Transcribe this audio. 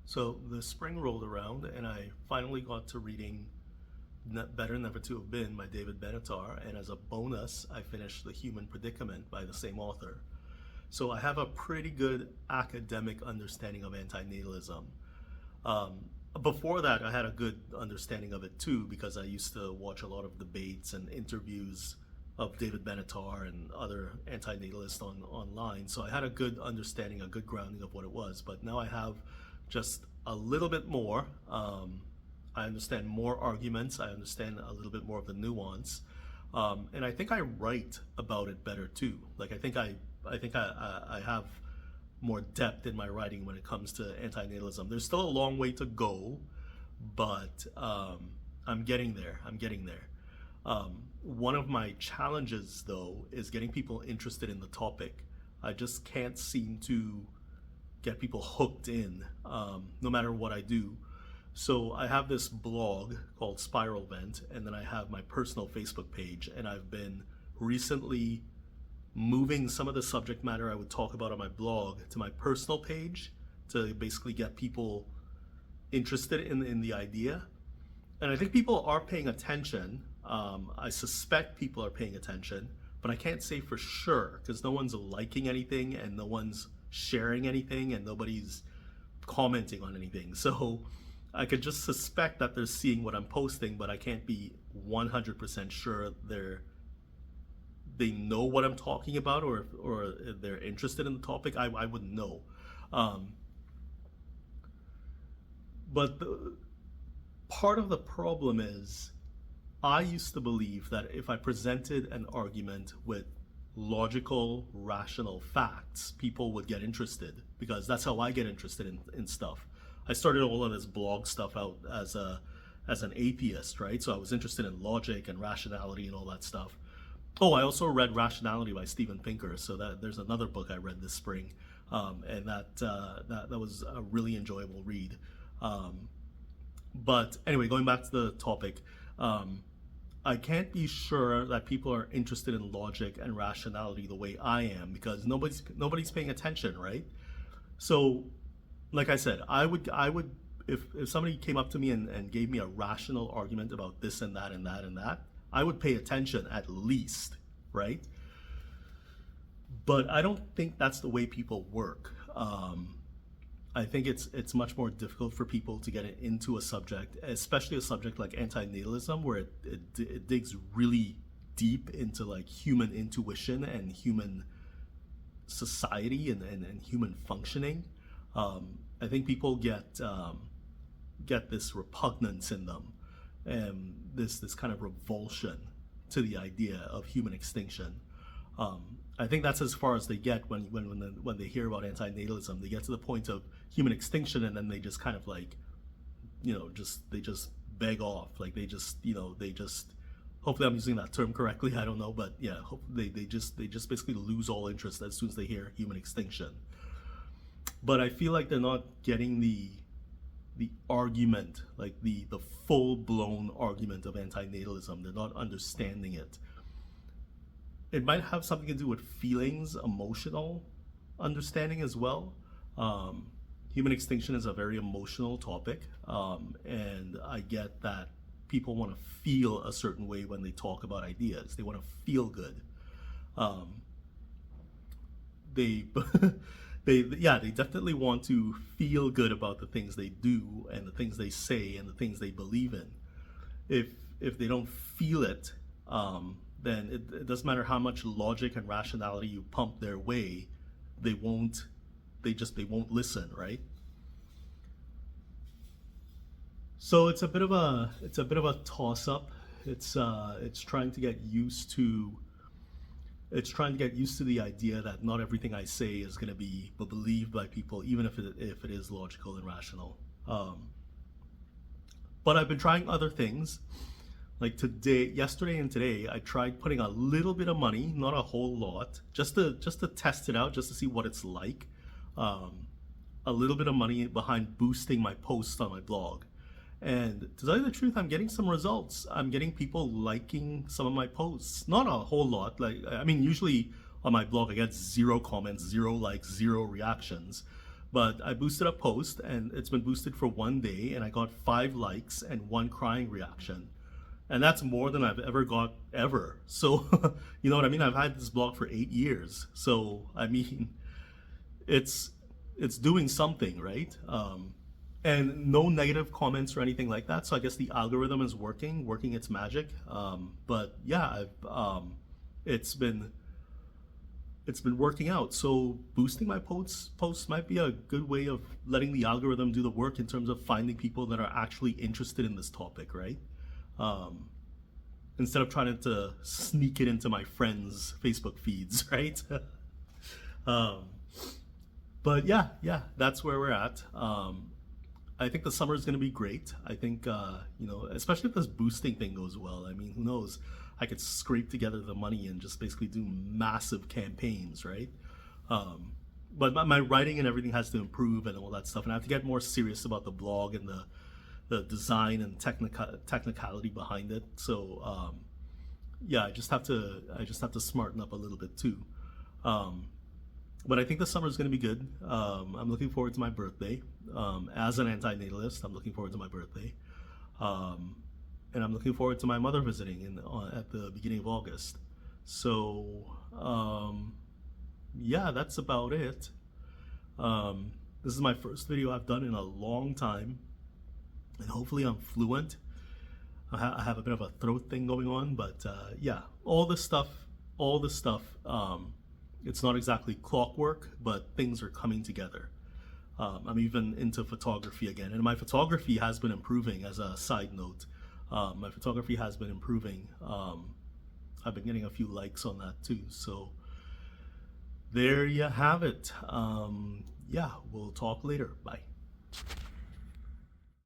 So the spring rolled around, and I finally got to reading Better Never to Have Been by David Benatar, and as a bonus, I finished The Human Predicament by the same author. So I have a pretty good academic understanding of antinatalism. Um, Before that, I had a good understanding of it too, because I used to watch a lot of debates and interviews of David Benatar and other antinatalists online. So I had a good understanding, a good grounding of what it was. But now I have just a little bit more. I understand more arguments. I understand a little bit more of the nuance, and I think I write about it better too. Like I have more depth in my writing when it comes to antinatalism. There's still a long way to go, but I'm getting there. I'm getting there. One of my challenges, though, is getting people interested in the topic. I just can't seem to get people hooked in, no matter what I do. So I have this blog called Spiralvent, and then I have my personal Facebook page, and I've been recently moving some of the subject matter I would talk about on my blog to my personal page to basically get people interested in the idea. And I think people are paying attention. I suspect people are paying attention, but I can't say for sure because no one's liking anything and no one's sharing anything and nobody's commenting on anything. So I could just suspect that they're seeing what I'm posting, but I can't be 100% sure they know what I'm talking about or they're interested in the topic. I wouldn't know. But part of the problem is I used to believe that if I presented an argument with logical, rational facts, people would get interested because that's how I get interested in stuff. I started all of this blog stuff out as an atheist, right? So I was interested in logic and rationality and all that stuff. Oh, I also read Rationality by Steven Pinker. So there's another book I read this spring, and that was a really enjoyable read. But anyway, going back to the topic, I can't be sure that people are interested in logic and rationality the way I am because nobody's paying attention, right? So, like I said, I would if somebody came up to me and gave me a rational argument about this and that and that and that, I would pay attention at least, right? But I don't think that's the way people work. I think it's much more difficult for people to get into a subject, especially a subject like antinatalism, where it digs really deep into like human intuition and human society and human functioning. I think people get this repugnance in them and this kind of revulsion to the idea of human extinction. I think that's as far as they get when they hear about antinatalism. They get to the point of human extinction, and then they just kind of like, they just beg off. Like they just. Hopefully, I'm using that term correctly. I don't know, but yeah, they just basically lose all interest as soon as they hear human extinction. But I feel like they're not getting the argument, like the full-blown argument of antinatalism. They're not understanding it. It might have something to do with feelings, emotional understanding as well. Human extinction is a very emotional topic, and I get that people want to feel a certain way when they talk about ideas. They want to feel good. They they definitely want to feel good about the things they do and the things they say and the things they believe in. If they don't feel it, then it doesn't matter how much logic and rationality you pump their way, they won't listen, right? So it's a bit of a toss up. It's trying to get used to the idea that not everything I say is going to be believed by people, even if it is logical and rational. But I've been trying other things. Like yesterday and today, I tried putting a little bit of money, not a whole lot, just to test it out, just to see what it's like. A little bit of money behind boosting my posts on my blog. And to tell you the truth, I'm getting some results. I'm getting people liking some of my posts. Not a whole lot. Usually on my blog I get 0 comments, 0 likes, 0 reactions. But I boosted a post and it's been boosted for 1 day and I got 5 likes and 1 crying reaction. And that's more than I've ever got ever. So, you know what I mean? I've had this blog for 8 years. So, I mean, it's doing something, right? And no negative comments or anything like that. So I guess the algorithm is working its magic. But yeah, it's been working out. So boosting my posts might be a good way of letting the algorithm do the work in terms of finding people that are actually interested in this topic, right? Instead of trying to sneak it into my friends' Facebook feeds, right? But yeah, that's where we're at. I think the summer is going to be great. I think, especially if this boosting thing goes well. I mean, who knows? I could scrape together the money and just basically do massive campaigns, right? But my writing and everything has to improve and all that stuff. And I have to get more serious about the blog and the design and technicality behind it. So, yeah, I just have to smarten up a little bit too. But I think the summer is going to be good. I'm looking forward to my birthday. As an antinatalist, I'm looking forward to my birthday. And I'm looking forward to my mother visiting at the beginning of August. So, yeah, that's about it. This is my first video I've done in a long time. And hopefully I'm fluent. I have a bit of a throat thing going on, but yeah, all this stuff, it's not exactly clockwork, but things are coming together. I'm even into photography again, and my photography has been improving. As a side note, my photography has been improving. I've been getting a few likes on that too. So there you have it. Yeah, we'll talk later. Bye.